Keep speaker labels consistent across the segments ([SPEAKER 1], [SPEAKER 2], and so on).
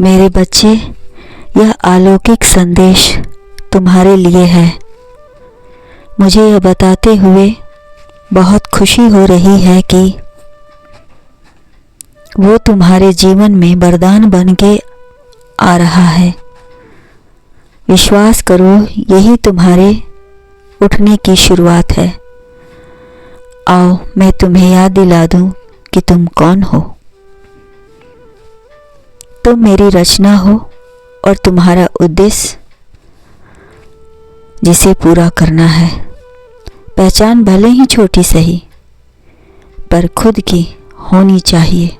[SPEAKER 1] मेरे बच्चे, यह अलौकिक संदेश तुम्हारे लिए है। मुझे यह बताते हुए बहुत खुशी हो रही है कि वो तुम्हारे जीवन में वरदान बन के आ रहा है। विश्वास करो, यही तुम्हारे उठने की शुरुआत है। आओ मैं तुम्हें याद दिला दूं कि तुम कौन हो। तुम मेरी रचना हो और तुम्हारा उद्देश्य जिसे पूरा करना है। पहचान भले ही छोटी सही पर खुद की होनी चाहिए।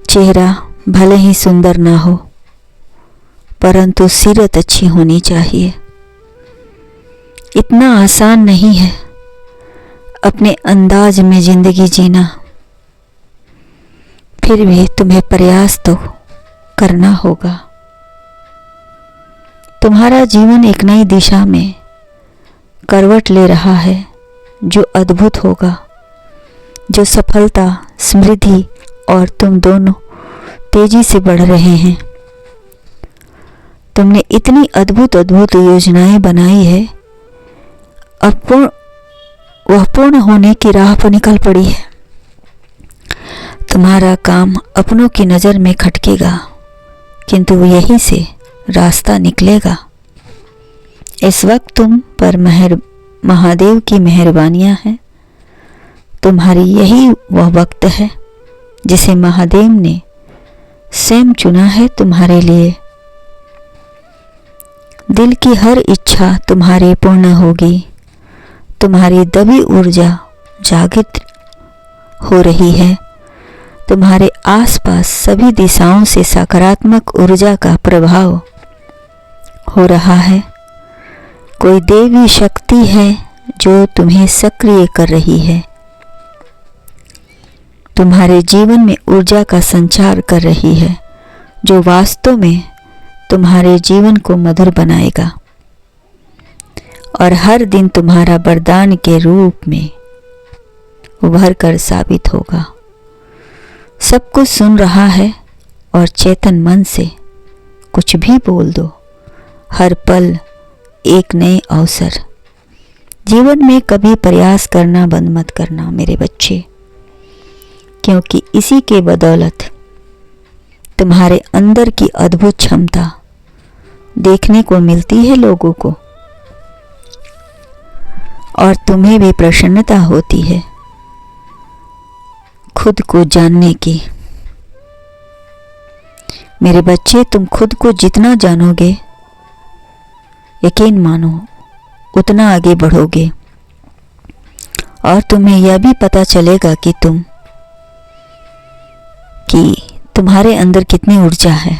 [SPEAKER 1] चेहरा भले ही सुंदर ना हो परंतु सीरत अच्छी होनी चाहिए। इतना आसान नहीं है अपने अंदाज में जिंदगी जीना, फिर भी तुम्हें प्रयास तो करना होगा। तुम्हारा जीवन एक नई दिशा में करवट ले रहा है जो अद्भुत होगा, जो सफलता, समृद्धि और तुम दोनों तेजी से बढ़ रहे हैं। तुमने इतनी अद्भुत अद्भुत योजनाएं बनाई है, अब वह पूर्ण होने की राह पर निकल पड़ी है। तुम्हारा काम अपनों की नज़र में खटकेगा किंतु यहीं से रास्ता निकलेगा। इस वक्त तुम पर महादेव की मेहरबानियां हैं। तुम्हारी यही वह वक्त है जिसे महादेव ने स्वयं चुना है तुम्हारे लिए। दिल की हर इच्छा तुम्हारी पूर्ण होगी। तुम्हारी दबी ऊर्जा जागृत हो रही है। तुम्हारे आसपास सभी दिशाओं से सकारात्मक ऊर्जा का प्रभाव हो रहा है। कोई देवी शक्ति है जो तुम्हें सक्रिय कर रही है, तुम्हारे जीवन में ऊर्जा का संचार कर रही है जो वास्तव में तुम्हारे जीवन को मधुर बनाएगा और हर दिन तुम्हारा वरदान के रूप में उभर कर साबित होगा। सब कुछ सुन रहा है और चेतन मन से कुछ भी बोल दो। हर पल एक नए अवसर। जीवन में कभी प्रयास करना बंद मत करना मेरे बच्चे, क्योंकि इसी के बदौलत तुम्हारे अंदर की अद्भुत क्षमता देखने को मिलती है लोगों को और तुम्हें भी प्रसन्नता होती है खुद को जानने की। मेरे बच्चे, तुम खुद को जितना जानोगे, यकीन मानो उतना आगे बढ़ोगे और तुम्हें यह भी पता चलेगा कि तुम्हारे अंदर कितनी ऊर्जा है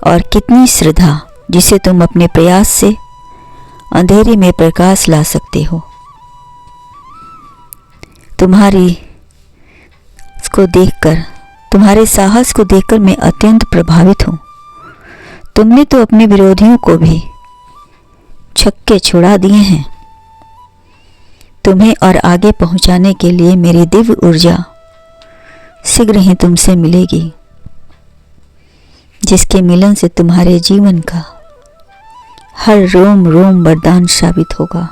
[SPEAKER 1] और कितनी श्रद्धा जिसे तुम अपने प्रयास से अंधेरे में प्रकाश ला सकते हो। तुम्हारे साहस को देखकर मैं अत्यंत प्रभावित हूँ। तुमने तो अपने विरोधियों को भी छक्के छुड़ा दिए हैं। तुम्हें और आगे पहुंचाने के लिए मेरी दिव्य ऊर्जा शीघ्र ही तुमसे मिलेगी, जिसके मिलन से तुम्हारे जीवन का हर रोम रोम वरदान साबित होगा।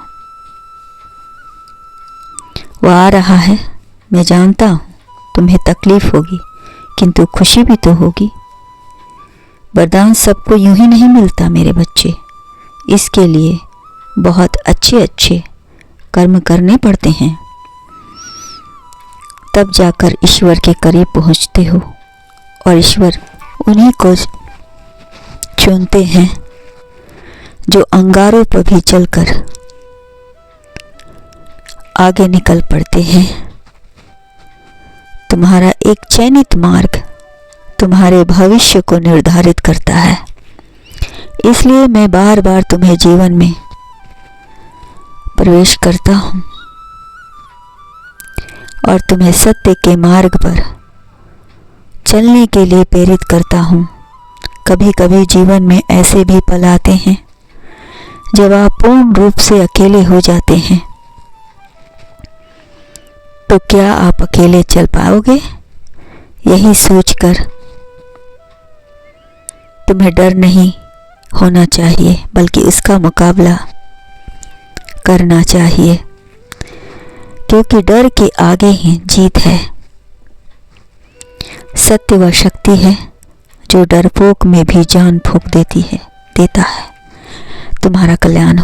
[SPEAKER 1] वह आ रहा है। मैं जानता हूँ तुम्हें तकलीफ होगी किंतु खुशी भी तो होगी। वरदान सबको यूं ही नहीं मिलता मेरे बच्चे, इसके लिए बहुत अच्छे अच्छे कर्म करने पड़ते हैं, तब जाकर ईश्वर के करीब पहुँचते हो और ईश्वर उन्हीं को चुनते हैं जो अंगारों पर भी चलकर आगे निकल पड़ते हैं। तुम्हारा एक चयनित मार्ग तुम्हारे भविष्य को निर्धारित करता है। इसलिए मैं बार बार तुम्हें जीवन में प्रवेश करता हूँ और तुम्हें सत्य के मार्ग पर चलने के लिए प्रेरित करता हूँ। कभी कभी जीवन में ऐसे भी पल आते हैं जब आप पूर्ण रूप से अकेले हो जाते हैं, तो क्या आप अकेले चल पाओगे? यही सोचकर तुम्हें डर नहीं होना चाहिए, बल्कि इसका मुकाबला करना चाहिए, क्योंकि डर के आगे ही जीत है। सत्य वह शक्ति है जो डरपोक में भी जान फूंक देता है। तुम्हारा कल्याण हो।